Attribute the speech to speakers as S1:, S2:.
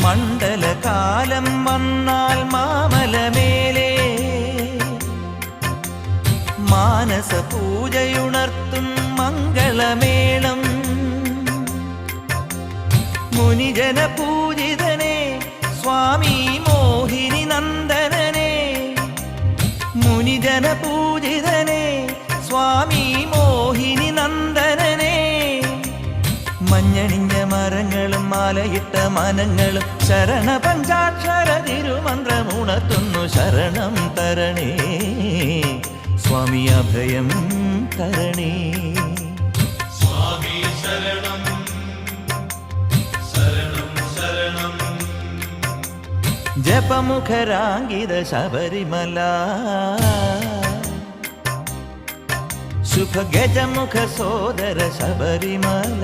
S1: മണ്ഡലകാലം വന്നാൽ മാമലമേലേ മാനസ പൂജയുണർത്തും മംഗളമേളം മുനിജന പൂജിതനേ സ്വാമി മോഹിനി നന്ദനനേ മുനിജന പൂജിതനേ സ്വാമി മോഹിനി നന്ദനനേ മഞ്ഞണിഞ്ഞ മരങ്ങളും മാലയിട്ട മനങ്ങളും ശരണ പഞ്ചാക്ഷര തിരുമന്ത്രമുണർത്തുന്നു ശരണം തരണേ സ്വാമി അഭയം തരണേ
S2: സ്വാമി ശരണം ശരണം ശരണം
S1: ജപമുഖരാങ്കിത ശബരിമല ശുഭഗജമുഖ സോദര ശബരിമല